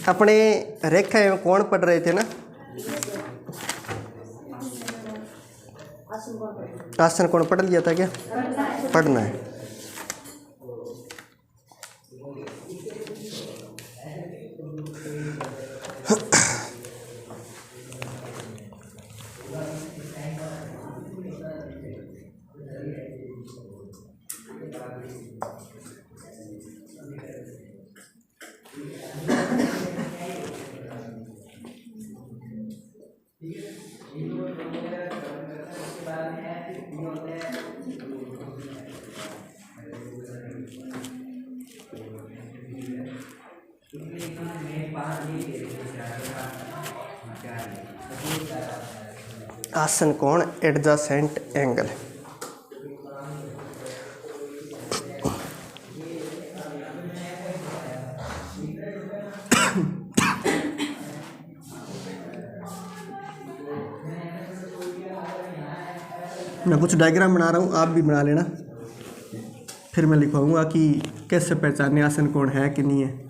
अपने रेखा एवं कोण पढ़ रहे थे ना, आसन कोण पढ़ लिया था क्या? पढ़ना है। आसन कोण एडजेसेंट एंगल। मैं कुछ डायग्राम बना रहा हूँ, आप भी बना लेना, फिर मैं लिखवाऊंगा कि कैसे पहचाने आसन कोण है कि नहीं है।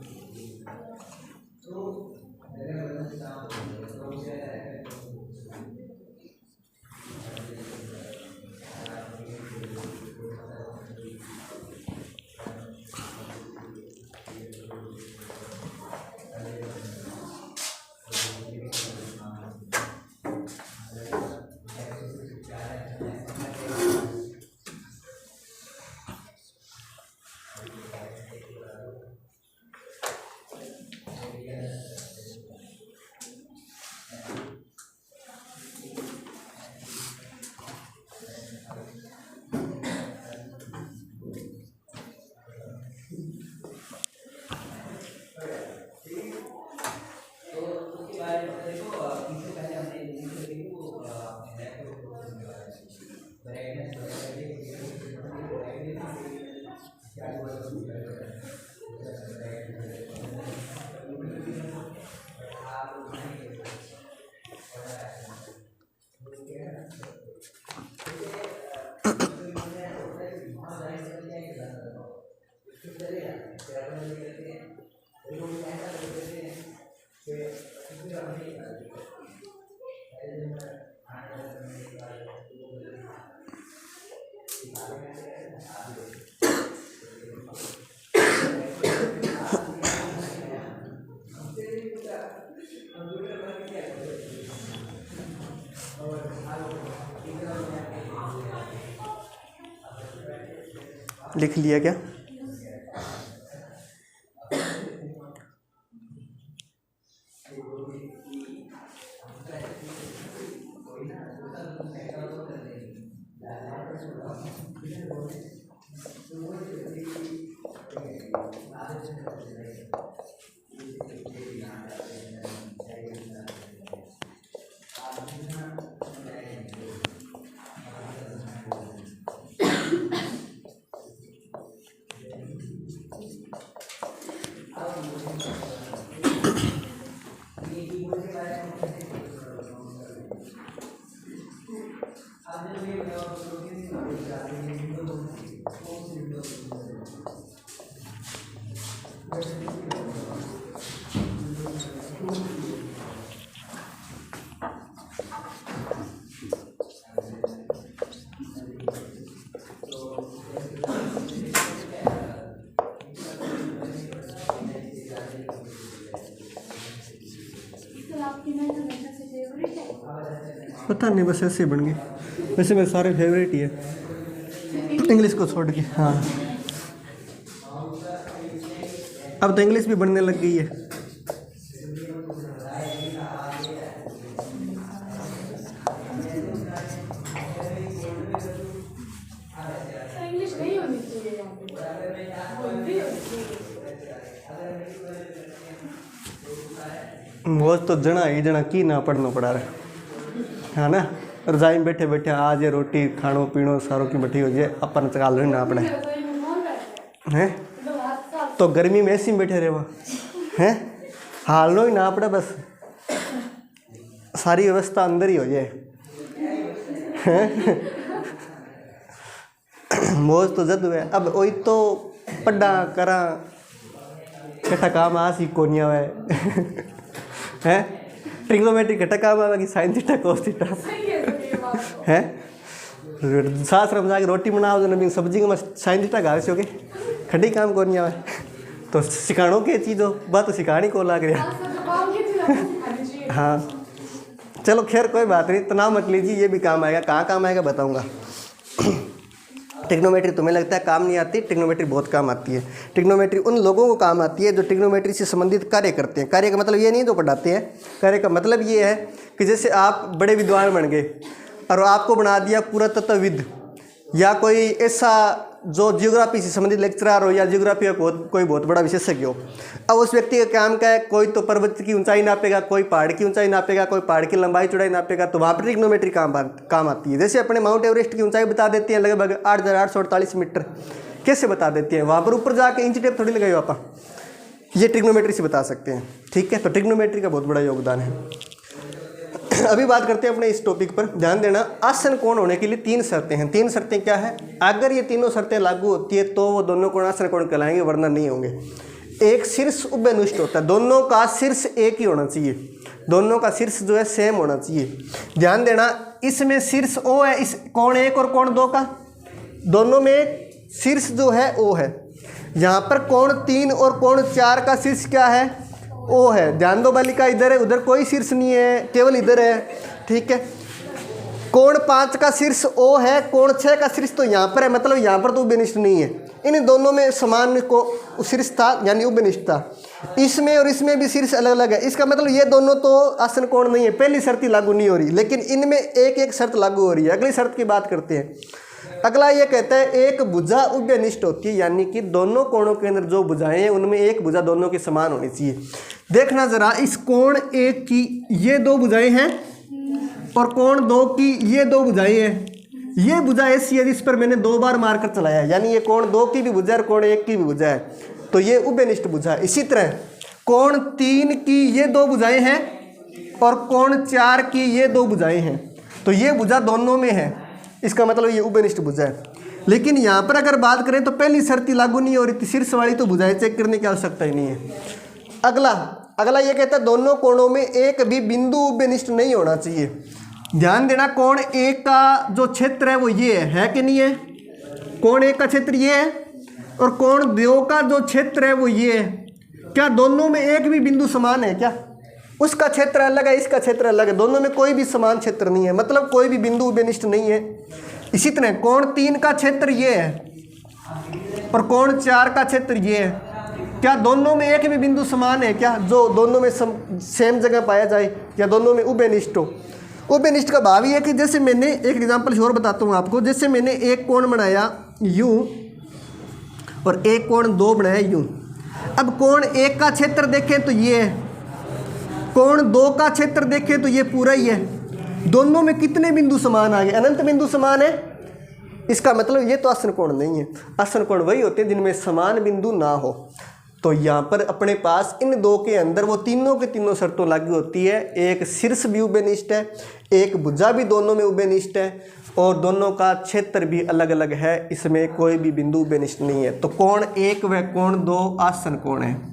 लिख लिया क्या? पता नहीं, बस ऐसे बन गए। वैसे मेरे सारे फेवरेट ही है, इंग्लिश को छोड़ के। हाँ, अब तो इंग्लिश भी बनने लग गई है। वो तो जना ही जना की ना पढ़ना पड़ा रहा है ना। रजाई में बैठे बैठे आज ये रोटी खानो पीनो सारों की बैठी हो जाए, अपन चकाल लो ना पड़े हैं। तो गर्मी में ऐसी में बैठे रहे वो हैं, हाल लो ही ना पड़े, बस सारी व्यवस्था अंदर ही हो जाए। मौज तो जद है। अब वही तो पढ़ा करा कट्ठा काम आ सी कोनिया है हैं ट्रिग्नोमेट्री कट्ठा काम आवे कि साइन थीटा कोस थीटा हैं सास रमजा की रोटी बनाओ जो नबी सब्जी में साइन थीटा गावे से होगे खड्डी काम कोनिया है तो सिखाणो के चीज़ हो बात तो सिखानी को लग रहा। हाँ चलो खैर कोई बात नहीं, तनाव मत लीजिए, ये भी काम आएगा। कहाँ काम आएगा बताऊंगा। ट्रिग्नोमेट्री तुम्हें लगता है काम नहीं आती, ट्रिग्नोमेट्री बहुत काम आती है। ट्रिग्नोमेट्री उन लोगों को काम आती है जो ट्रिग्नोमेट्री से संबंधित कार्य करते हैं। कार्य का मतलब ये नहीं जो पढ़ाते हैं, कार्य का मतलब ये है कि जैसे आप बड़े विद्वान बन गए और आपको बना दिया पुरातत्वविद या कोई ऐसा जो जियोग्राफी से संबंधित लेक्चरर हो या जियोग्राफी का कोई बहुत बड़ा विशेषज्ञ हो। अब उस व्यक्ति का काम क्या है, कोई तो पर्वत की ऊंचाई नापेगा, कोई पहाड़ की ऊंचाई नापेगा, कोई पहाड़ की लंबाई चौड़ाई नापेगा, तो वहाँ पर ट्रिग्नोमेट्री काम आती है। जैसे अपने माउंट एवरेस्ट की ऊंचाई बता देती हैं लगभग 8,848 मीटर, कैसे बता देती हैं, वहाँ पर ऊपर जाके इंच टेप थोड़ी लगाई आप, ये ट्रिग्नोमेट्री से बता सकते हैं। ठीक है, तो ट्रिग्नोमेट्री का बहुत बड़ा योगदान है। अभी बात करते हैं अपने इस टॉपिक पर। ध्यान देना, आसन कोण होने के लिए 3 शर्तें हैं। 3 शर्तें क्या है? अगर ये तीनों शर्तें लागू होती है तो वो दोनों कोण आसन कोण कहलाएंगे, वरना नहीं होंगे। एक शीर्ष उभयनिष्ठ होता है, दोनों का शीर्ष एक ही होना चाहिए, दोनों का शीर्ष जो है सेम होना चाहिए। ध्यान देना, इसमें शीर्ष ओ है, इस कोण 1 और कोण 2 का, दोनों में शीर्ष जो है ओ है। यहाँ पर कोण 3 और कोण 4 का शीर्ष क्या है? ओ है। ध्यान दो बालिका, इधर है, उधर कोई शीर्ष नहीं है, केवल इधर है। ठीक है, कोण 5 का शीर्ष ओ है, कोण 6 का शीर्ष तो यहाँ पर है, मतलब यहाँ पर तो उभयनिष्ठ नहीं है। इन दोनों में समान को शीर्ष था, यानी उभयनिष्ठ था। इसमें और इसमें भी शीर्ष अलग अलग है, इसका मतलब ये दोनों तो आसन कोण नहीं है। पहली शर्त लागू नहीं हो रही, लेकिन इनमें एक एक शर्त लागू हो रही है। अगली शर्त की बात करते हैं। अगला ये कहता है एक भुजा उभयनिष्ठ होती है, यानी कि दोनों कोणों के अंदर जो भुजाएं हैं उनमें एक भुजा दोनों की समान होनी चाहिए। देखना जरा, इस कोण 1 की ये 2 भुजाएं हैं और कोण 2 की ये 2 भुजाएं हैं। ये भुजा ऐसी है जिस पर मैंने 2 बार मारकर चलाया है, यानी ये कोण 2 की भी भुजा है और कोण 1 की भी भुजा है, तो ये उभयनिष्ठ भुजा है। इसी तरह कोण 3 की ये 2 भुजाएं हैं और कोण 4 की ये 2 भुजाएं हैं, तो ये भुजा दोनों में है, इसका मतलब ये उभयनिष्ठ भुजा है। लेकिन यहाँ पर अगर बात करें तो पहली शर्त लागू नहीं हो रही थी, शीर्ष वाली तो भुजाएं चेक करने की आवश्यकता ही नहीं है। अगला ये कहता है दोनों कोणों में एक भी बिंदु उभयनिष्ठ नहीं होना चाहिए। ध्यान देना, कोण 1 का जो क्षेत्र है वो ये है कि नहीं है? कोण 1 का क्षेत्र ये है और कोण 2 का जो क्षेत्र है वो ये है। क्या दोनों में एक भी बिंदु समान है? क्या उसका क्षेत्र अलग है, इसका क्षेत्र अलग है, दोनों में कोई भी समान क्षेत्र नहीं है, मतलब कोई भी बिंदु उभयनिष्ठ नहीं है। इसी तरह कोण 3 का क्षेत्र ये है और कोण 4 का क्षेत्र ये है। क्या दोनों में एक भी बिंदु समान है? क्या जो दोनों में सेम जगह पाया जाए या दोनों में उभयनिष्ठ हो? उभयनिष्ठ का भाव ये है कि जैसे मैंने एक एग्जांपल और बताता हूँ आपको। जैसे मैंने एक कोण बनाया यूं और एक कोण 2 बनाया यूं। अब कोण 1 का क्षेत्र देखें तो ये है, कोण 2 का क्षेत्र देखें तो ये पूरा ही है। दोनों में कितने बिंदु समान आ गए? अनंत बिंदु समान है। इसका मतलब ये तो आसन कोण नहीं है। आसन कोण वही होते हैं जिनमें समान बिंदु ना हो। तो यहाँ पर अपने पास इन 2 के अंदर वो तीनों के तीनों शर्तों लागू होती है। एक शीर्ष भी उभयनिष्ठ है, एक भुजा भी दोनों में उभयनिष्ठ है और दोनों का क्षेत्र भी अलग अलग है, इसमें कोई भी बिंदु उभयनिष्ठ नहीं है। तो कोण 1 व कोण 2 आसन कोण है।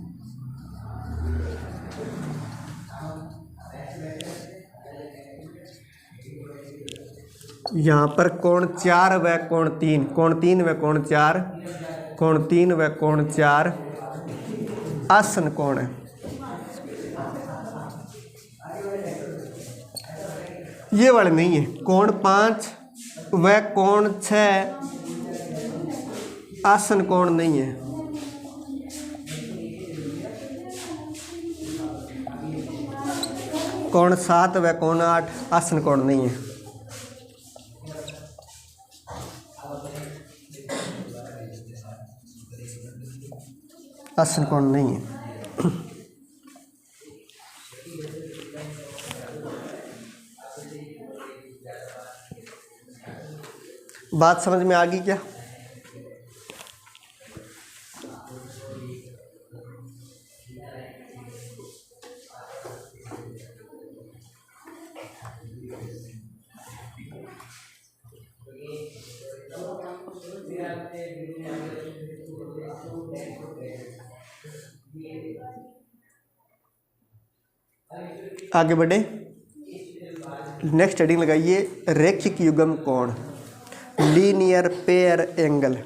यहाँ पर कोण 4 व कोण 3, कोण 3 व कोण 4, कोण 3 व कोण 4 आसन कोण है। ये वाले नहीं है। कोण 5 व कोण 6 आसन कोण नहीं है। कोण 7 व कोण 8 आसन कोण नहीं है। आसन कोण नहीं है। बात समझ में आ गई क्या? आगे बढ़े, नेक्स्ट हेडिंग लगाइए रैखिक युग्म कोण, linear pair angle.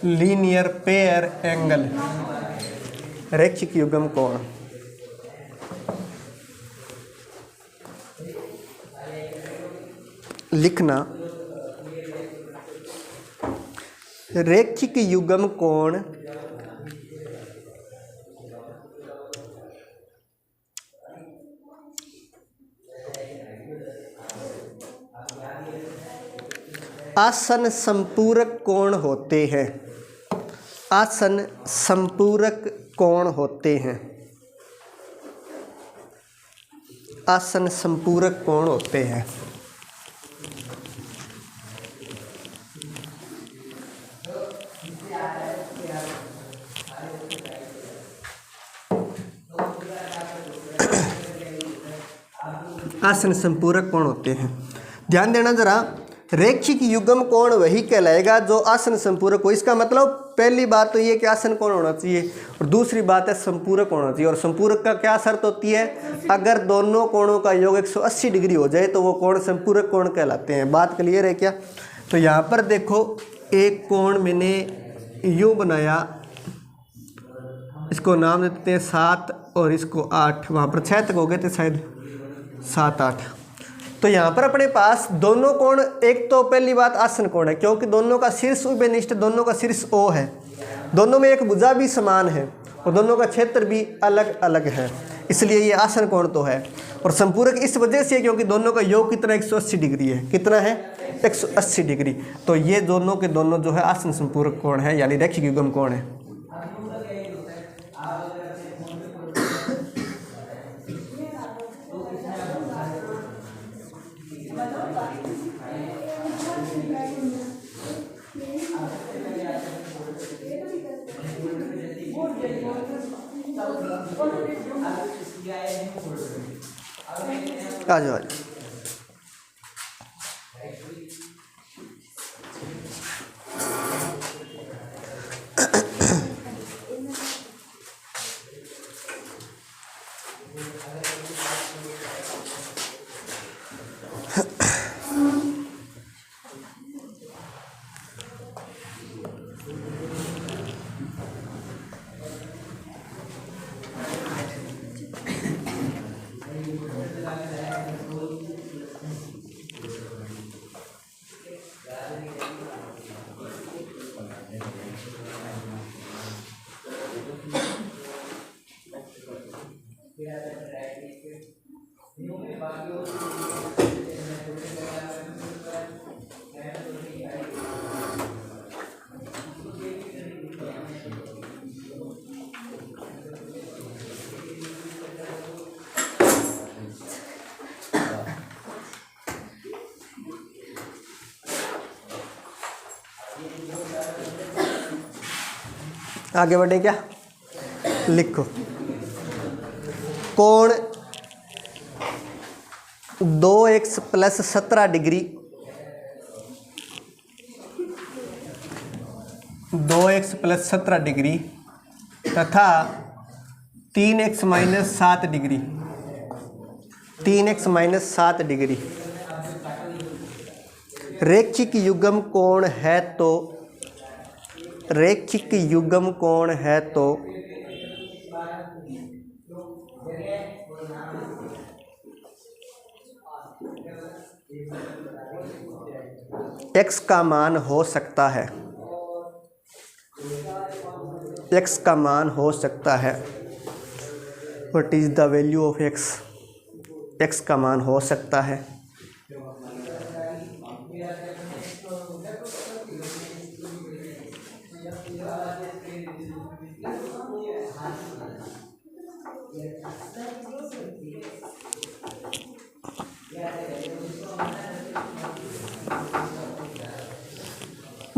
Linear pair angle, रैखिक युग्म कोण। लिखना रैखिक युग्म कोण आसन संपूरक कोण होते हैं। आसन संपूरक कोण होते हैं। आसन संपूरक कोण होते हैं। आसन संपूरक कोण होते हैं। ध्यान देना जरा, रैखिक युग्म कोण वही कहलाएगा जो आसन संपूरक हो। इसका मतलब पहली बात तो ये कि आसन कोण होना चाहिए, और दूसरी बात है संपूरक होना चाहिए। और संपूरक का क्या शर्त होती है, अगर दोनों कोणों का योग 180 डिग्री हो जाए तो वो कोण संपूरक कोण कहलाते हैं। बात क्लियर है क्या? तो यहाँ पर देखो, एक कोण मैंने यूँ बनाया, इसको नाम देते हैं 7 और इसको 8, वहाँ पर 6 तक हो गए थे शायद, 7 8। तो यहाँ पर अपने पास दोनों कोण, एक तो पहली बात आसन कोण है, क्योंकि दोनों का शीर्ष उभयनिष्ठ, दोनों का शीर्ष ओ है, दोनों में एक भुजा भी समान है और दोनों का क्षेत्र भी अलग अलग है, इसलिए ये आसन कोण तो है। और संपूरक इस वजह से क्योंकि दोनों का योग कितना 180 डिग्री है। कितना है? 180 डिग्री। तो ये दोनों के दोनों जो है आसन संपूरक कोण है, यानी रैखिक युग्म कोण है। आ जाओ। आगे बढ़े क्या? लिखो, कोण 2x + 17 डिग्री, 2x + 17 डिग्री तथा 3x - 7 डिग्री, 3x - 7 डिग्री रैखिक युग्म कोण है तो, रैखिक युग्म कोण है तो x का मान हो सकता है, x का मान हो सकता है। What is the value of x? x का मान हो सकता है।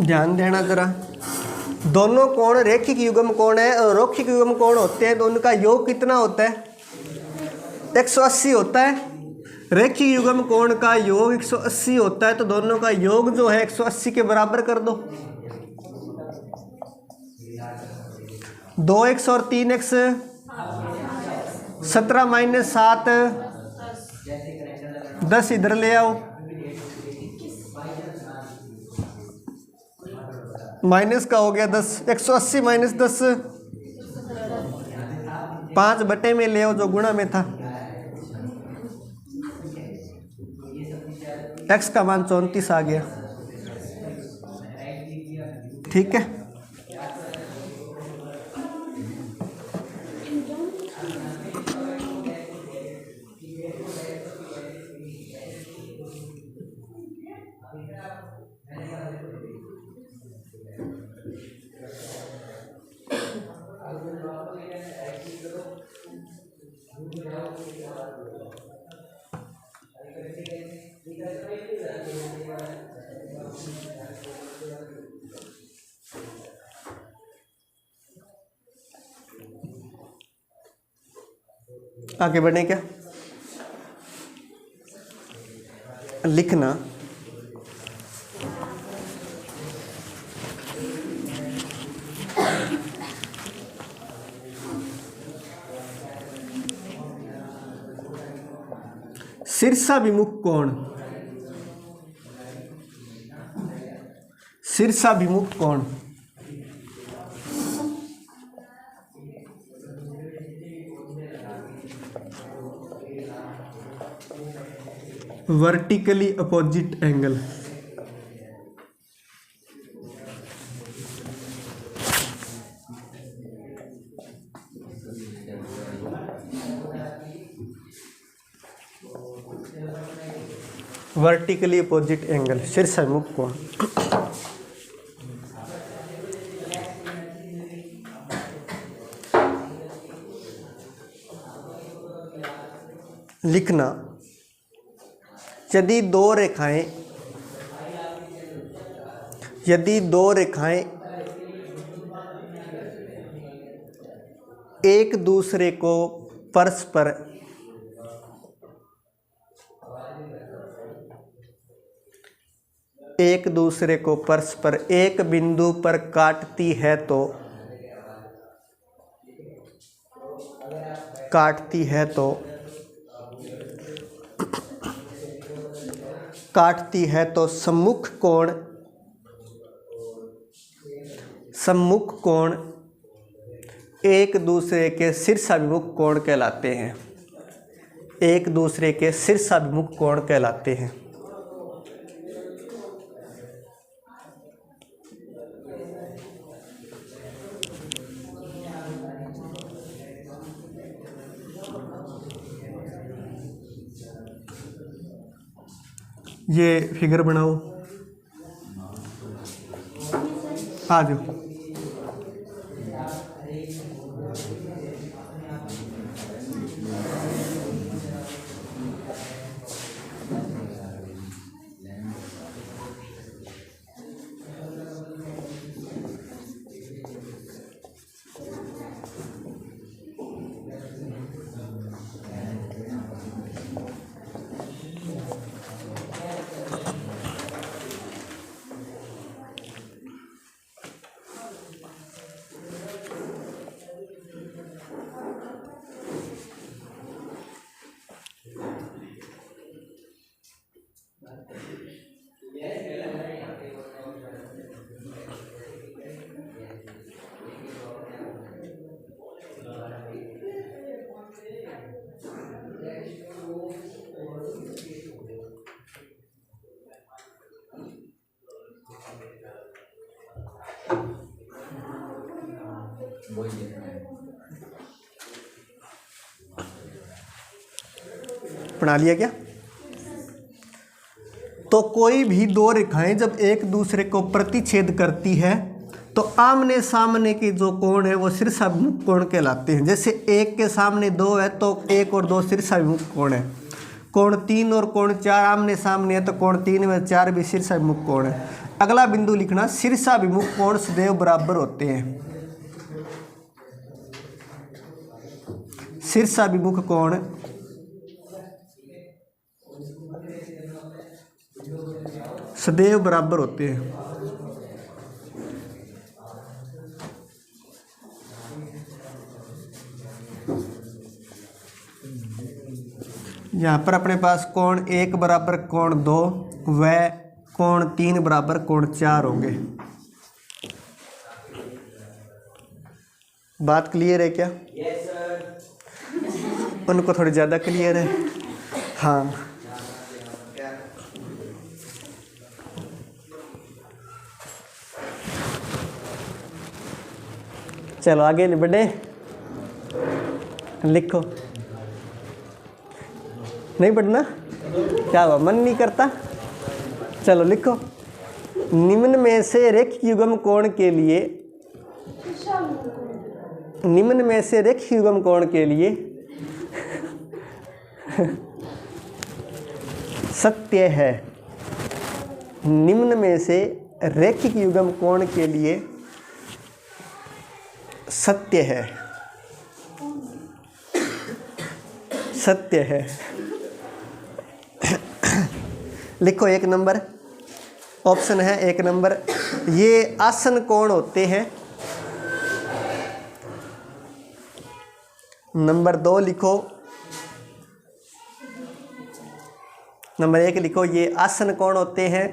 ध्यान देना जरा, दोनों कोण रेखिक युग्म कोण है और रैखिक युग्म कोण होते हैं तो उनका योग कितना होता है? 180 होता है। रेखिक युग्म कोण का योग 180 होता है, तो दोनों का योग जो है 180 के बराबर कर दो। 2x और 3x 17 माइनस 7 10 इधर ले आओ, माइनस का हो गया 10। 180 माइनस 10 5 बटे में ले आओ जो गुणा में था। x का मान 34 आ गया। ठीक है, आगे बढ़े क्या? लिखना शीर्षाभिमुख कोण, शीर्षाभिमुख कोण vertically opposite angle. Vertically opposite angle शीर्षाभिमुख कोण। लिखना यदि दो रेखाएं एक दूसरे को परस्पर एक बिंदु पर काटती है तो सम्मुख कोण एक दूसरे के शीर्षाभिमुख कोण कहलाते हैं। एक दूसरे के शीर्षाभिमुख कोण कहलाते हैं। ये फिगर बनाओ, आ जाओ। बना लिया क्या? तो कोई भी दो रेखाएं जब एक दूसरे को प्रतिच्छेद करती है तो आमने सामने के जो कोण है वो शीर्षाभिमुख कोण कहलाते हैं। जैसे एक के सामने दो है तो एक और दो शीर्षाभिमुख कोण है। कोण 3 और कोण 4 आमने सामने है तो कोण 3 व 4 भी शीर्षाभिमुख कोण है। अगला बिंदु लिखना, शीर्षाभिमुख कोण सदैव बराबर होते हैं। शीर्षाभिमुख कोण सदैव बराबर होते हैं। यहाँ पर अपने पास कोण 1 बराबर कोण 2 व कोण 3 बराबर कोण 4 होंगे। बात क्लियर है क्या? Yes sir. उनको थोड़ी ज़्यादा क्लियर है। हाँ, चलो आगे बढ़े। लिखो। नहीं पढ़ना? क्या हुआ, मन नहीं करता? चलो लिखो। निम्न में से रेखीय युग्म कोण के लिए, निम्न में से रेखीय युग्म कोण के लिए सत्य है। निम्न में से रेखिक युग्म कोण के लिए सत्य है। सत्य है। लिखो 1 नंबर, ऑप्शन है 1 नंबर, ये आसन कोण होते हैं। नंबर 2 लिखो, नंबर 1 लिखो, ये आसन कोण होते हैं।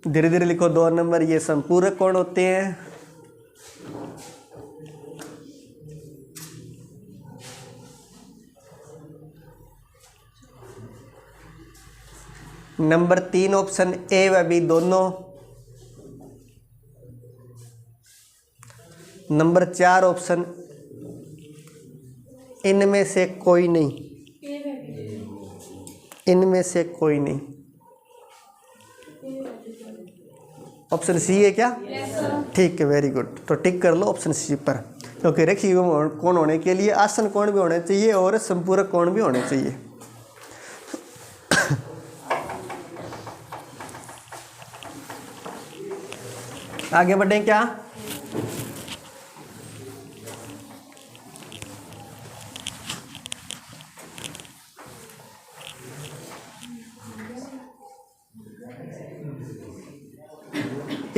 धीरे धीरे लिखो। 2 नंबर, ये संपूरक कोण होते हैं। नंबर 3 ऑप्शन ए व बी दोनों। नंबर 4 ऑप्शन इनमें से कोई नहीं। इनमें से कोई नहीं। ऑप्शन सी है क्या? ठीक है, वेरी गुड। तो टिक कर लो ऑप्शन सी पर, क्योंकि रेखीय युग्म कोण होने के लिए आसन कोण भी होने चाहिए और संपूरक कोण भी होने चाहिए। आगे बढ़ें क्या?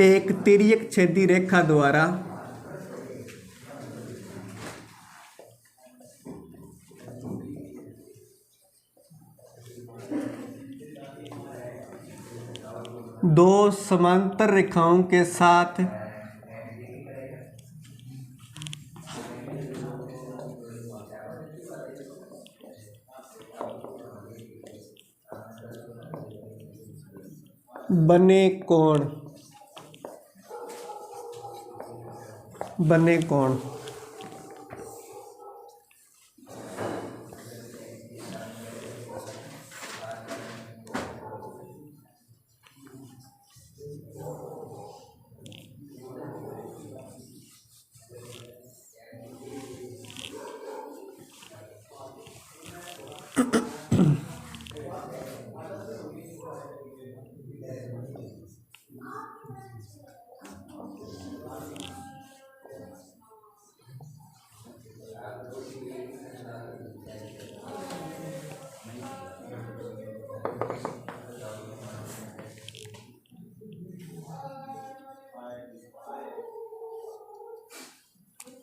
एक तिर्यक छेदी रेखा द्वारा दो समांतर रेखाओं के साथ बने कोण, बने कोण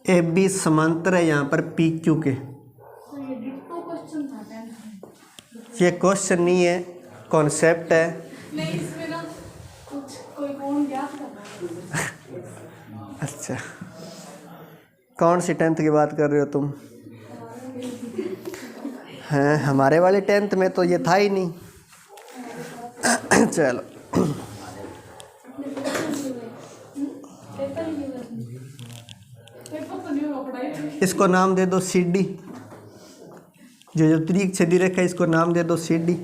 ए बी समांतर है यहाँ पर पी क्यू के। ये क्वेश्चन नहीं है, कॉन्सेप्ट है। नहीं, इसमें ना कुछ कोई कोण ज्ञात करना है। अच्छा, कौन सी 10th की बात कर रहे हो तुम? हैं, हमारे वाले 10th में तो ये था ही नहीं। चलो इसको नाम दे दो सीडी। जो तिर्यक छेदी रेखा है इसको नाम दे दो सीडी।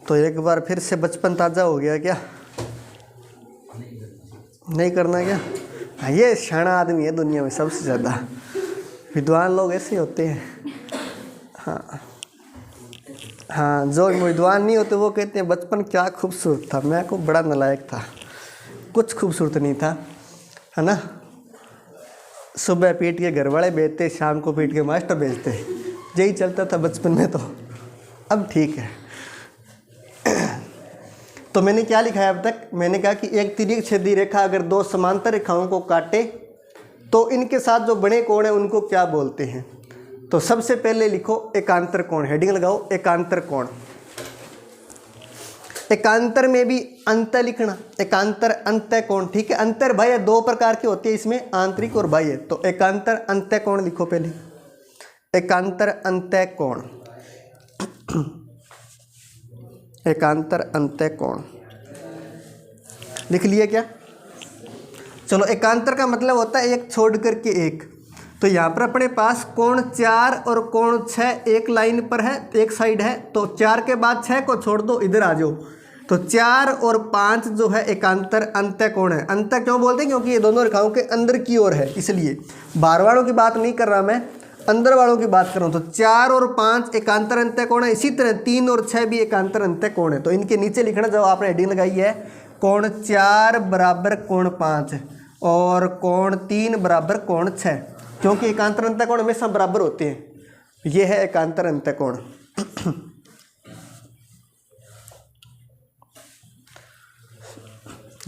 तो एक बार फिर से बचपन ताज़ा हो गया क्या? नहीं करना क्या? हाँ, ये शाना आदमी है दुनिया में सबसे ज़्यादा। विद्वान लोग ऐसे होते हैं। हाँ हाँ, जो विद्वान नहीं होते वो कहते हैं बचपन क्या खूबसूरत था, मैं को बड़ा नालायक था, कुछ खूबसूरत नहीं था, है ना। सुबह पीट के घर वाले भेजते, शाम को पीट के मास्टर भेजते, यही चलता था बचपन में। तो अब ठीक है। तो मैंने क्या लिखा है अब तक? मैंने कहा कि एक तिर्यक छेदी रेखा अगर दो समांतर रेखाओं को काटे तो इनके साथ जो बड़े कोण हैं उनको क्या बोलते हैं। तो सबसे पहले लिखो एकांतर कोण, हेडिंग लगाओ एकांतर कोण। एकांतर में भी अंत लिखना, एकांतर अंत कोण, ठीक है। अंतर बाह्य दो प्रकार के होते हैं इसमें, आंतरिक और बाह्य। तो एकांतर अंत कोण लिखो पहले, एकांतर अंत कोण, एकांतर अंत कोण लिख लिया क्या? चलो, एकांतर का मतलब होता है एक छोड़ करके एक। तो यहाँ पर अपने पास कोण 4 और कोण 6 एक लाइन पर है, एक साइड है। तो 4 के बाद 6 को छोड़ दो, इधर आ जाओ। तो 4 और 5 जो है एकांतर अंत कोण है। अंत क्यों बोलते हैं? क्योंकि ये दोनों रेखाओं के अंदर की ओर है, इसलिए। बाहर वालों की बात नहीं कर रहा मैं, अंदर वालों की बात कर रहा हूँ। तो 4 और 5 एकांतर अंत कोण है। इसी तरह 3 और 6 भी एकांतर अंत कोण है। तो इनके नीचे लिखना, जो आपने हेडिंग लगाई है, कोण 4 बराबर कोण 5 और कोण 3 बराबर कोण 6, क्योंकि एकांतर अंत कोण हमेशा बराबर होते हैं। ये है एकांतर अंत कोण।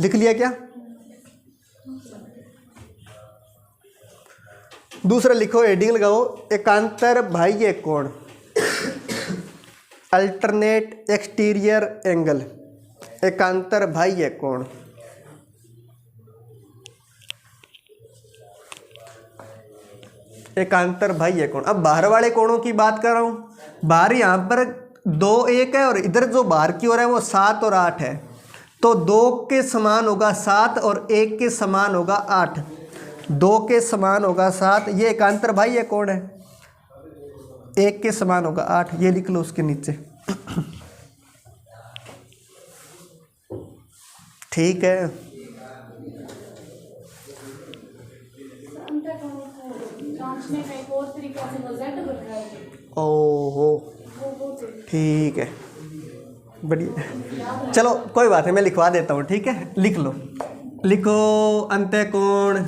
लिख लिया क्या? दूसरा लिखो, हेडिंग लगाओ एकांतर बाह्य कोण, अल्टरनेट एक्सटीरियर एंगल, एकांतर बाह्य कोण। एकांतर बाह्य कोण। अब बाहर वाले कोणों की बात कर रहा हूं। बाहर यहाँ पर 2 1 है और इधर जो बाहर की ओर है वो 7 और 8 है। तो 2 के समान होगा 7 और 1 के समान होगा 8। 2 के समान होगा 7, ये एकांतर बाह्य कोण है। 1 के समान होगा 8, ये लिख लो उसके नीचे। ठीक है। ओहो, ठीक है, बढ़िया। चलो कोई बात नहीं, मैं लिखवा देता हूँ, ठीक है। लिख लो, लिखो अंत्य कोण।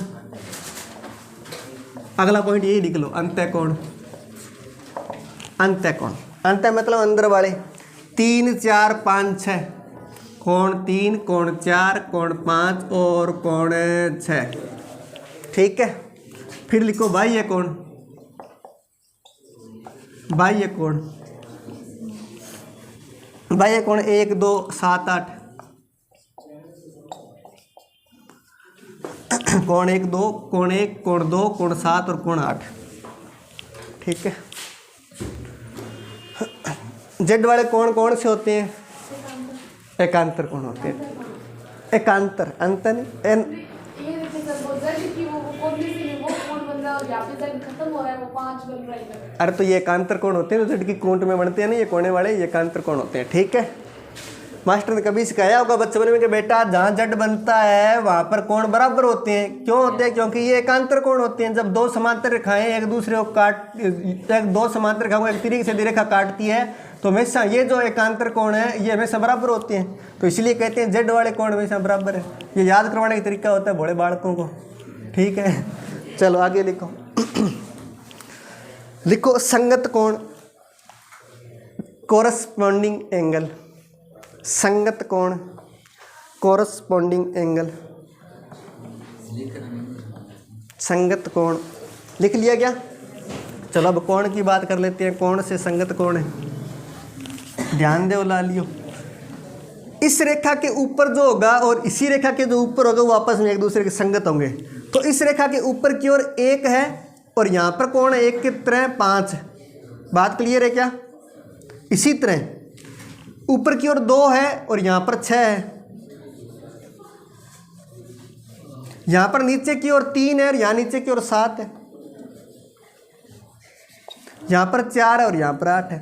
अगला पॉइंट यही लिख लो, अंत्य कोण। अंत्य कोण, अंत्य मतलब अंदर वाले। 3 4 5 6, कोण 3 कोण 4 कोण 5 और कोण 6, ठीक है। फिर लिखो बाह्य कोण, बाह्य कोण, बाह्य कोण 1 2 7 8, कोण 1 2 कोण 1 कोण 2 कोण 7 और कोण 8, ठीक है। जेड वाले कोण कौन से होते हैं? एकांतर कोण होते हैं। एकांतर, अंत नहीं। अरे तो ये एकांतर कोण होते हैं, जेड की कोण में बनते हैं ना, ये कोने वाले ये एकांतर कोण होते हैं, ठीक है। मास्टर ने कभी सिखाया होगा बचपन में कि बेटा जहाँ जड बनता है वहां पर कोण बराबर होते हैं। क्यों होते हैं? क्योंकि ये एकांतर कोण होते हैं। जब 2 समांतर रेखाएं एक दूसरे को दो समांतर रेखाओं को एक तिर्यक सीधी रेखा काटती है तो हमेशा ये जो एकांतर कोण है ये हमेशा बराबर होते हैं। तो इसलिए कहते हैं जेड वाले कोण हमेशा बराबर है। ये याद करवाने का तरीका होता है बड़े बालकों को, ठीक है। चलो आगे लिखो। लिखो संगत कोण, कोरस्पॉन्डिंग एंगल, संगत कोण, कोरस्पॉन्डिंग एंगल, संगत कोण। लिख लिया क्या? चलो अब कोण की बात कर लेते हैं। कोण से संगत कोण है, ध्यान दो लालियो। इस रेखा के ऊपर जो होगा और इसी रेखा के जो ऊपर होगा वो आपस में एक दूसरे के संगत होंगे। तो इस रेखा के ऊपर की ओर 1 है और यहाँ पर कोण है 1 की तरह 5। बात क्लियर है क्या? इसी तरह ऊपर की ओर 2 है और यहाँ पर 6 है। यहाँ पर नीचे की ओर 3 है और यहाँ नीचे की ओर 7 है। यहाँ पर 4 है और यहाँ पर 8 है।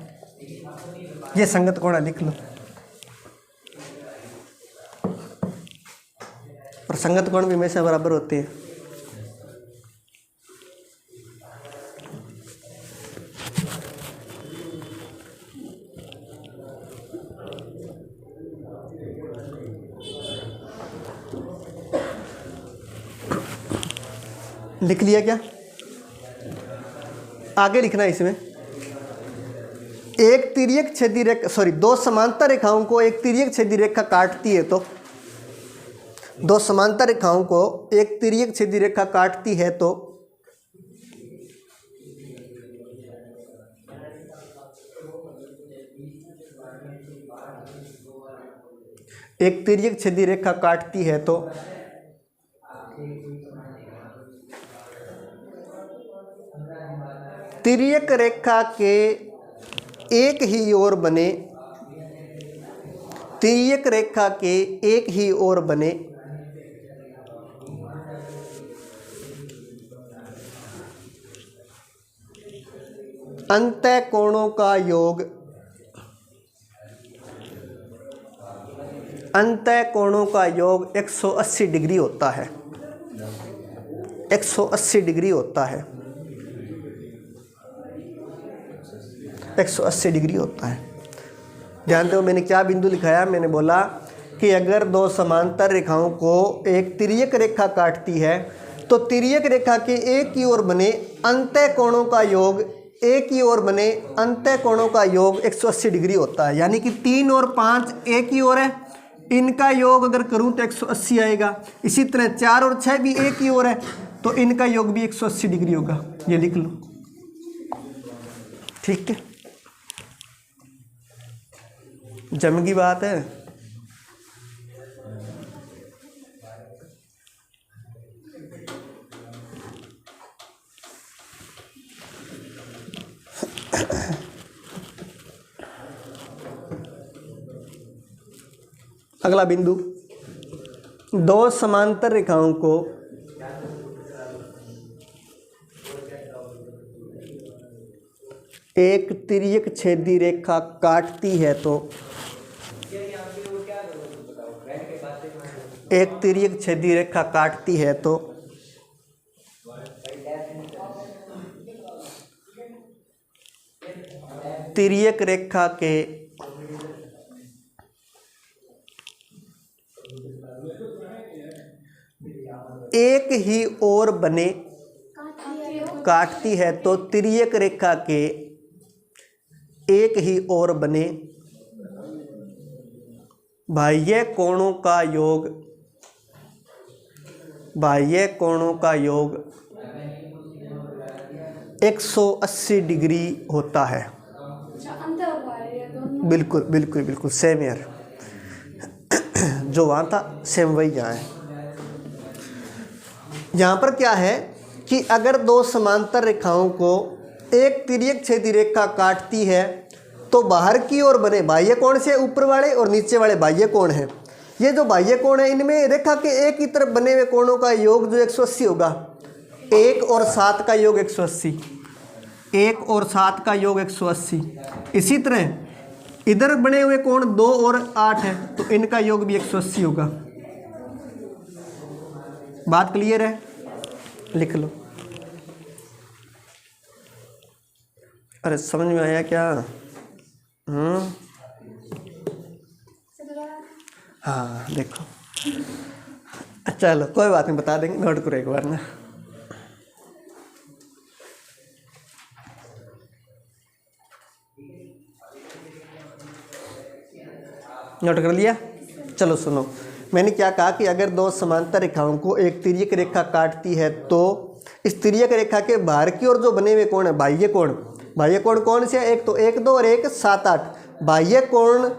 ये संगत कोण है, लिख लो। और संगत कोण भी हमेशा बराबर होते हैं। लिख लिया क्या? आगे लिखना है इसमें, एक तिर्यक छेदी रेखा, सॉरी, दो समांतर रेखाओं को एक तिर्यक छेदी रेखा काटती है तो, दो समांतर रेखाओं को एक तिर्यक छेदी रेखा काटती है तो एक तिर्यक छेदी रेखा काटती है तो तिर्यक रेखा के एक ही ओर बने, तिर्यक रेखा के एक ही ओर बने अंतः कोणों का योग, अंतः कोणों का योग 180 डिग्री होता है, 180 डिग्री होता है, 180 डिग्री होता है। ध्यान दो, मैंने क्या बिंदु लिखाया, मैंने बोला कि अगर दो समांतर रेखाओं को एक तिर्यक रेखा काटती है तो तिर्यक रेखा के एक की ओर बने अंतः कोणों का योग, एक की ओर बने अंतः कोणों का योग 180 डिग्री होता है। यानी कि 3 और 5 एक ही ओर है, इनका योग अगर करूं तो 180 आएगा। इसी तरह 4 और 6 भी एक ही ओर है तो इनका योग भी 180 डिग्री होगा। ये लिख लो, ठीक है, जम की बात है। अगला बिंदु, दो समांतर रेखाओं को एक तिर्यक छेदी रेखा काटती है तो, एक तिर्यक छेदी रेखा काटती है तो तिर्यक रेखा के एक ही ओर बने, काटती है तो तिर्यक रेखा के एक ही ओर बने बाह्य कोणों का योग, बाह्य कोणों का योग 180 डिग्री होता है। बिल्कुल बिल्कुल बिल्कुल सेम यार, जो वहाँ था सेम वही यहाँ है। यहाँ पर क्या है कि अगर दो समांतर रेखाओं को एक तिर्यक छेदी रेखा काटती है तो बाहर की ओर बने बाह्य कोण से ऊपर वाले और नीचे वाले बाह्य कोण हैं। ये जो बाह्य कोण है इनमें रेखा के एक ही तरफ बने हुए कोणों का योग जो 180 होगा, 1 और 7 का योग 180, 1 और 7 का योग 180। इसी तरह इधर बने हुए कोण 2 और 8 है तो इनका योग भी 180 होगा। बात क्लियर है? लिख लो। अरे समझ में आया क्या? हाँ देखो, चलो कोई बात नहीं, बता देंगे, नोट करो एक बार ना। नोट कर लिया? चलो सुनो, मैंने क्या कहा कि अगर दो समांतर रेखाओं को एक तिर्यक रेखा काटती है तो इस तिर्यक रेखा के बाहर की ओर जो बने हुए कोण है बाह्य कोण, बाह्य कोण कौन से है? एक तो 1 2 और एक 7 8। बाह्य कोण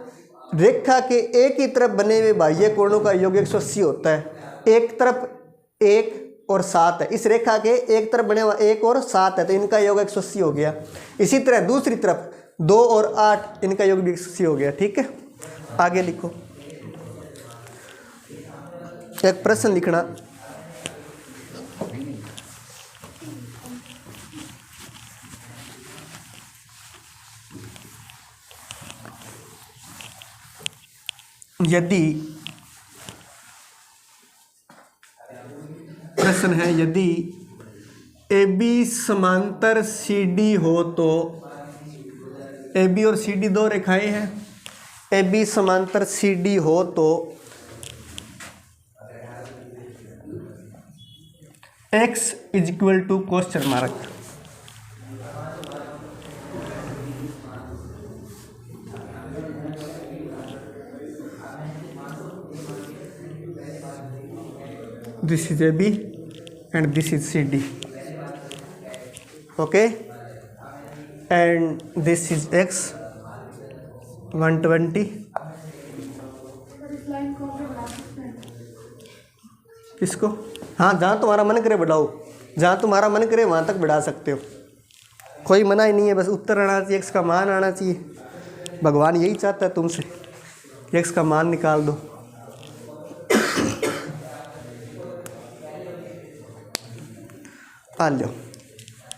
रेखा के एक ही तरफ बने हुए बाह्य कोणों का योग 180 होता है। एक तरफ 1 और 7 है, इस रेखा के एक तरफ बने हुआ 1 और 7 है तो इनका योग 180 हो गया। इसी तरह दूसरी तरफ 2 और 8, इनका योग भी 180 हो गया। ठीक है, आगे लिखो। एक प्रश्न लिखना, यदि प्रश्न है, यदि ए बी समांतर सी डी हो तो, ए बी और सी डी दो रेखाएं हैं, ए बी समांतर सी डी हो तो x is equal to question mark. This is AB and this is CD. Okay, and this is X 120. इसको हाँ, जहाँ तुम्हारा मन करे बढ़ाओ, जहाँ तुम्हारा मन करे वहाँ तक बढ़ा सकते हो, कोई मना ही नहीं है। बस उत्तर आना चाहिए, x का मान आना चाहिए। भगवान यही चाहता है तुमसे, x का मान निकाल दो। आ लो,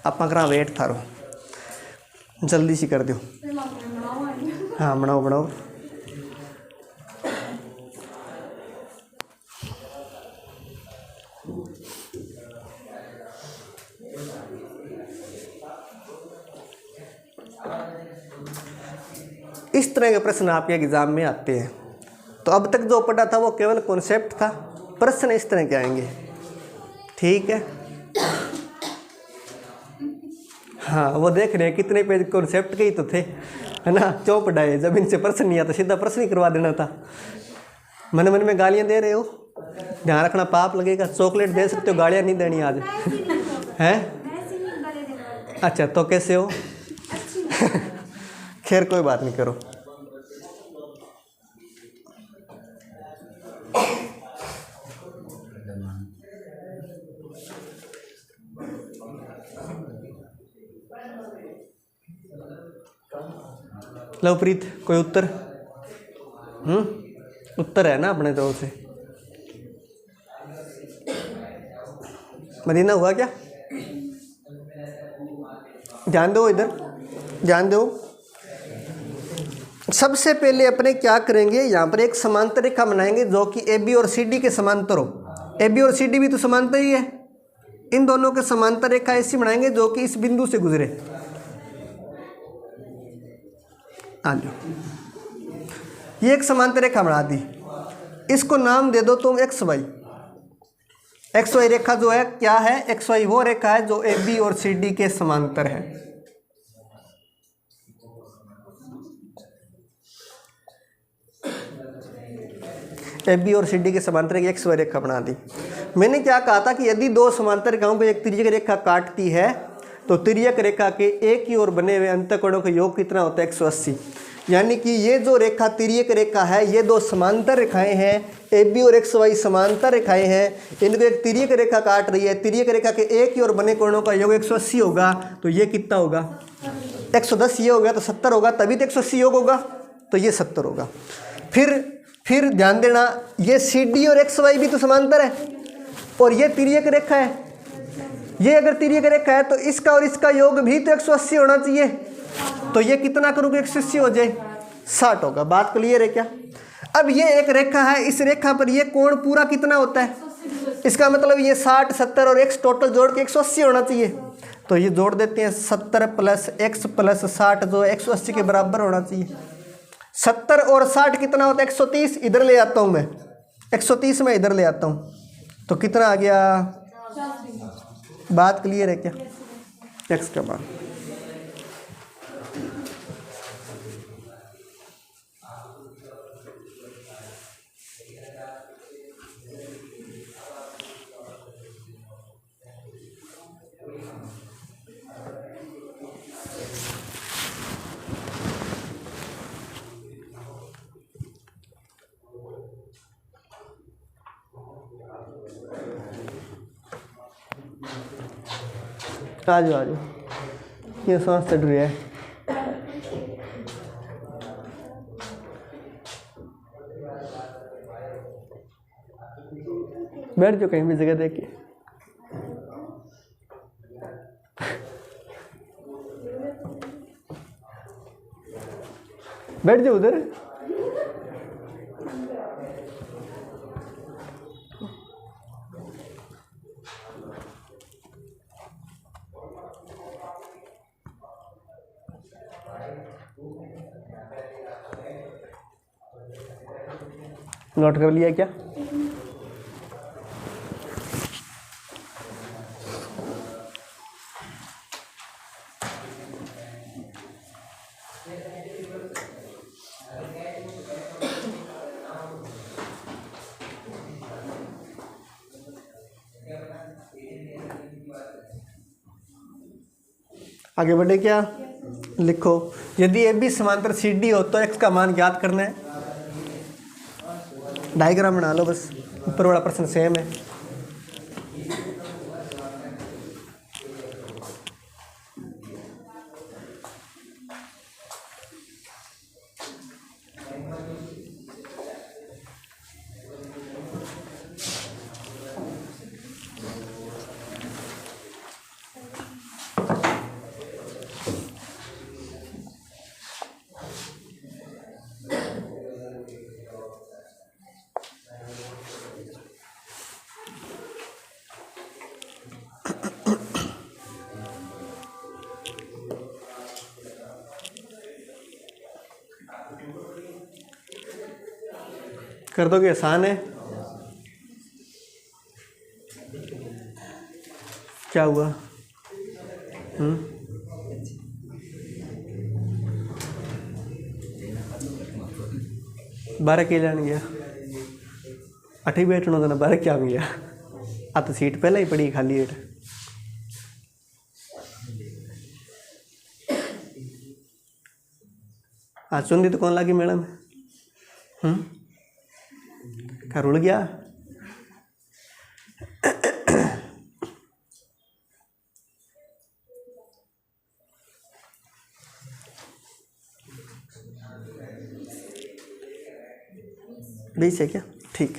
आप करा वेट थारो, जल्दी सी कर दो। हाँ बनाओ बनाओ। इस तरह के प्रश्न आपके एग्जाम में आते हैं। तो अब तक जो पढ़ा था वो केवल कॉन्सेप्ट था, प्रश्न इस तरह के आएंगे। ठीक है, हाँ वो देख रहे हैं कितने पेज कॉन्सेप्ट के ही तो थे, है ना, चौप पढ़ाए। जब इनसे प्रश्न नहीं आता सीधा प्रश्न ही करवा देना था। मन मन में गालियाँ दे रहे हो, ध्यान रखना पाप लगेगा। चॉकलेट दे सकते हो, गालियाँ नहीं देनी आज, हैं? अच्छा तो कैसे हो? खैर कोई बात नहीं, करो। लवप्रीत कोई उत्तर? उत्तर है ना अपने तरफ से? मदीना हुआ क्या? ध्यान दो, इधर ध्यान दो। सबसे पहले अपने क्या करेंगे, यहाँ पर एक समांतर रेखा बनाएंगे जो कि ए बी और सी डी के समांतर हो। ए बी और सी डी भी तो समांतर ही है। इन दोनों के समांतर रेखा ऐसी बनाएंगे जो कि इस बिंदु से गुजरे। आ जाओ, ये एक समांतर रेखा बना दी, इसको नाम दे दो तुम एक्स वाई। एक्स वाई रेखा जो है क्या है? एक्स वाई वो रेखा है जो ए बी और सी डी के समांतर है। ए बी और सी डी के समांतर एक एक्स वाई रेखा बना दी। मैंने क्या कहा था कि यदि दो समांतर रेखाओं को एक तिर्यक रेखा काटती है तो तिर्यक रेखा के एक ही ओर बने हुए अंतःकोणों का योग कितना होता है? 180। यानी कि ये जो रेखा तिर्यक रेखा है, ये दो समांतर रेखाएं हैं, ए बी और एक्स वाई समांतर रेखाएं हैं, इनको एक तिर्यक रेखा काट रही है। तिर्यक रेखा के एक ही ओर बने कोणों का योग 180 होगा। तो ये कितना होगा? 110। ये हो गया तो 70 होगा, तभी तो 180 योग होगा, तो ये 70 होगा। फिर ध्यान देना, ये सी डी और एक्स वाई भी तो समांतर है और ये तिर्यक रेखा है। ये अगर तिर्यक रेखा है तो इसका और इसका योग भी तो 180 होना चाहिए। तो ये कितना करोगे? 180 हो जाए 60 होगा। बात क्लियर है क्या? अब ये एक रेखा है, इस रेखा पर ये कोण पूरा कितना होता है? इसका मतलब ये 60, 70 और x टोटल जोड़ के 180 होना चाहिए। तो ये जोड़ देते हैं, 70 प्लस x प्लस 60 जो 180 के बराबर होना चाहिए। 70 और 60 कितना होता है? 130। इधर ले आता हूँ मैं, 130 में इधर ले आता हूँ, तो कितना आ गया? बात क्लियर है क्या? x का मान आ जाओ ये सांस चढ़ रही है। बैठ जाओ कहीं भी जगह देख के। बैठ जाओ उधर। नोट कर लिया क्या? आगे बढ़े क्या? लिखो, यदि ए बी समांतर सी डी हो तो एक्स का मान ज्ञात करना है। डायग्राम बना लो बस, ऊपर वाला प्रश्न सेम है। कर दोगे? आसान है। क्या हुआ? 12 के जान गया, 8 बैठना था ना, 12 क्या गया? आ तो सीट पहले ही पड़ी खाली है। आज चुंदी तो कौन लगी मैडम? क्या रुड़ गया? बीच है क्या? ठीक,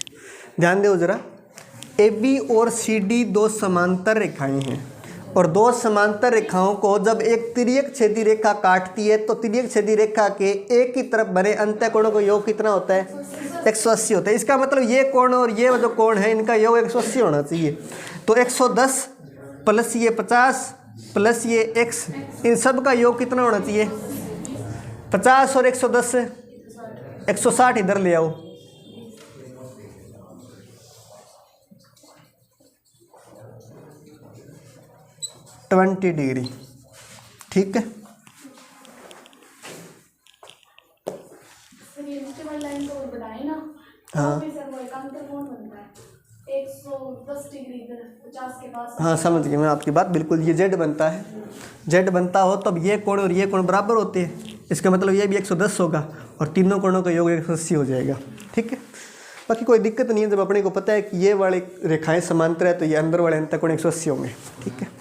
ध्यान दो जरा। ए बी और सी डी दो समांतर रेखाएं हैं, और दो समांतर रेखाओं को जब एक तिर्यक छेदी रेखा काटती है तो तिर्यक छेदी रेखा के एक ही तरफ बने अंतःकोणों का योग कितना होता है? 180 होता है। इसका मतलब ये कोण और ये जो कोण है इनका योग 180 होना चाहिए। तो 110 प्लस ये 50 प्लस ये x, इन सब का योग कितना होना चाहिए? 50 और 110 160 इधर ले आओ। 20 डिग्री, ठीक है। हाँ हाँ समझ गया मैं आपकी बात, बिल्कुल। ये जेड बनता है, जेड बनता हो तब ये कोण और ये कोण बराबर होते हैं। इसका मतलब ये भी 110 होगा और तीनों कोणों का योग 180 हो जाएगा, ठीक है। बाकी कोई दिक्कत नहीं है, जब अपने को पता है कि ये वाले रेखाएं समांतर है तो ये अंदर वाले अंतःकोण 180 होंगे, ठीक है।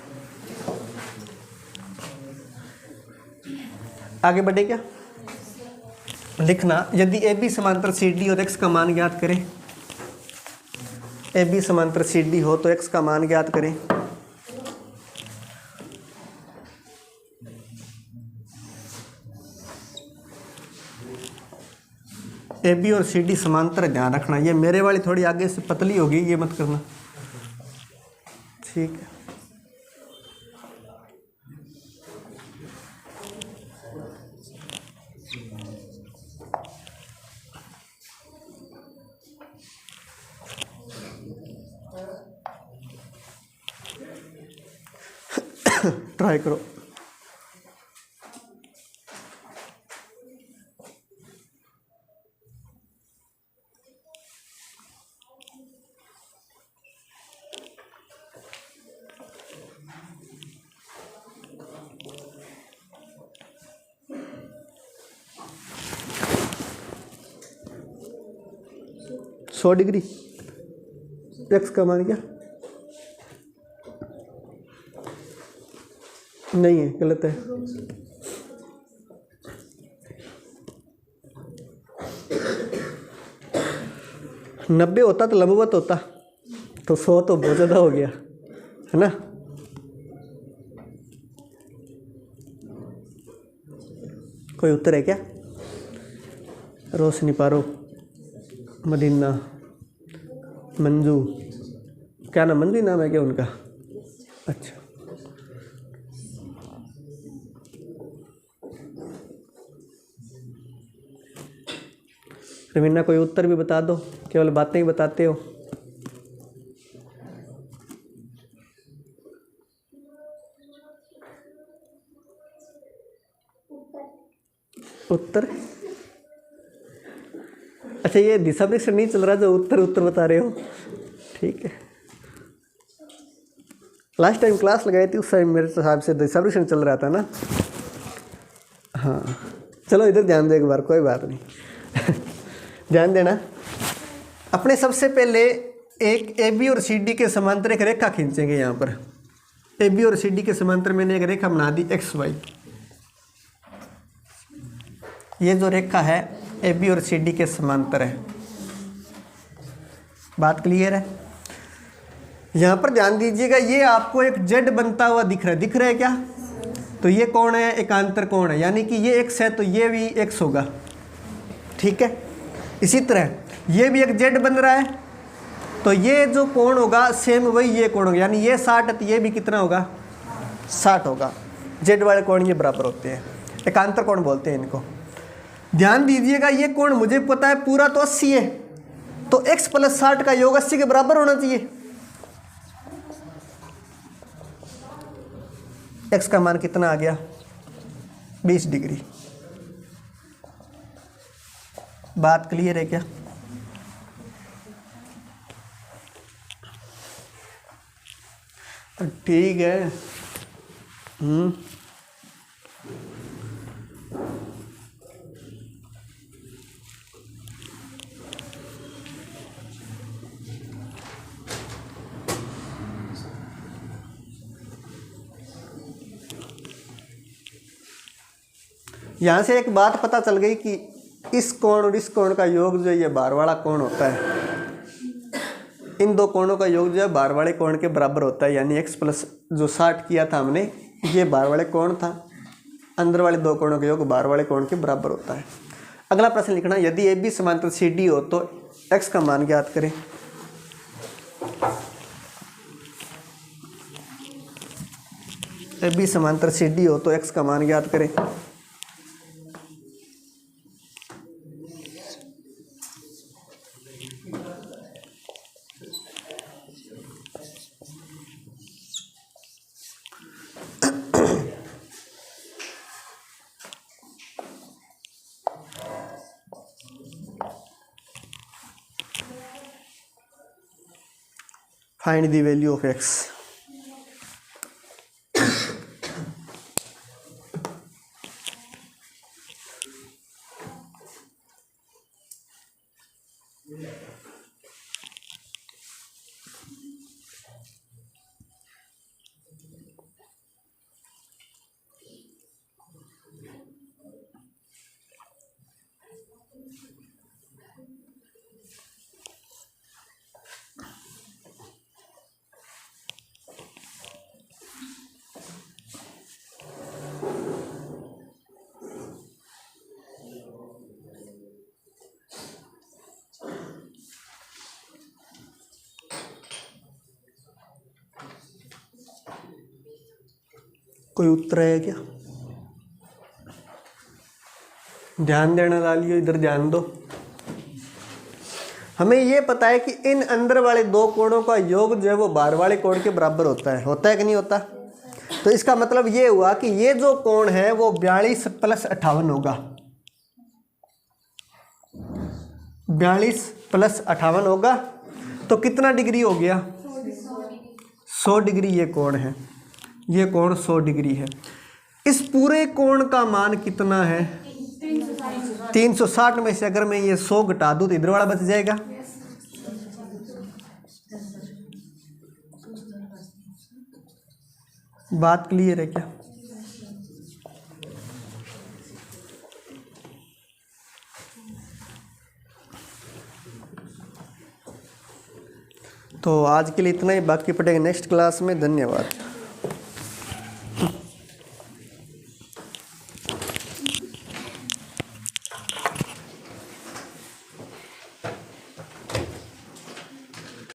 आगे बढ़े क्या? लिखना, यदि ए बी समांतर सी डी और एक्स का मान ज्ञात करें। ए बी समांतर सी डी हो तो एक्स का मान ज्ञात करें। ए बी और सी डी समांतर, ध्यान रखना। ये मेरे वाली थोड़ी आगे से पतली होगी, ये मत करना, ठीक है। ट्राई करो। सौ डिग्री एक्स का मान क्या? नहीं है, गलत है। नब्बे होता तो लंबवत होता, तो 100 तो बहुत ज़्यादा हो गया, है ना। कोई उत्तर है क्या? रोशनी पारो, मदीना, मंजू, क्या नाम? मंजू नाम है क्या उनका? अच्छा, रवीना कोई उत्तर भी बता दो, केवल बातें ही बताते हो। उत्तर अच्छा, ये दिशा परीक्षण नहीं चल रहा जो उत्तर उत्तर बता रहे हो, ठीक है। लास्ट टाइम क्लास लगाई थी उस टाइम मेरे हिसाब से दिशा परीक्षण चल रहा था ना। हाँ चलो इधर ध्यान दो एक बार, कोई बात नहीं ध्यान देना। अपने सबसे पहले एक ए बी और सी डी के समांतर एक रेखा खींचेंगे। यहाँ पर ए बी और सी डी के समांतर मैंने एक रेखा बना दी एक्स वाई। ये जो रेखा है ए बी और सी डी के समांतर है। बात क्लियर है? यहाँ पर ध्यान दीजिएगा, ये आपको एक जेड बनता हुआ दिख रहा है क्या? तो ये कौन है? एकांतर कोण है, यानी कि ये एक्स है तो ये भी एक्स होगा, ठीक है। इसी तरह ये भी एक जेड बन रहा है तो ये जो कोण होगा सेम वही ये कोण होगा, यानी ये 60 है तो ये भी कितना होगा? 60 होगा। जेड वाले कोण ये बराबर होते हैं, एकांतर कोण बोलते हैं इनको। ध्यान दीजिएगा, ये कोण मुझे पता है पूरा तो 80 है, तो x + 60 का योग 80 के बराबर होना चाहिए। x का मान कितना आ गया? 20 डिग्री। बात क्लियर है क्या? ठीक है। यहाँ से एक बात पता चल गई कि इस कोण और इस कोण का योग जो ये बार वाला कोण होता है, इन दो कोणों का योग जो है बार वाले कोण के बराबर होता है। यानी x + जो 60 किया था हमने, ये बार वाले कोण था, अंदर वाले दो कोणों का योग बार वाले कोण के बराबर होता है। अगला प्रश्न लिखना, यदि ए बी समांतर सी डी हो तो x का मान ज्ञात करें। ए बी समांतर सी डी हो तो x का मान ज्ञात करें। Find the value of x. कोई उत्तर है क्या? ध्यान देना डालियो, इधर ध्यान दो। हमें ये पता है कि इन अंदर वाले दो कोणों का योग जो है वो बाहर वाले कोण के बराबर होता है कि नहीं होता? तो इसका मतलब ये हुआ कि ये जो कोण है वो 42 + 58 होगा। 42 + 58 होगा तो कितना डिग्री हो गया? 100 डिग्री ये कोण है, ये कोण 100 डिग्री है। इस पूरे कोण का मान कितना है? 360 में से अगर मैं ये 100 घटा दूं तो इधर वाला बच जाएगा। बात क्लियर है क्या? तो आज के लिए इतना ही, बाकी पढ़ेंगे नेक्स्ट क्लास में। धन्यवाद।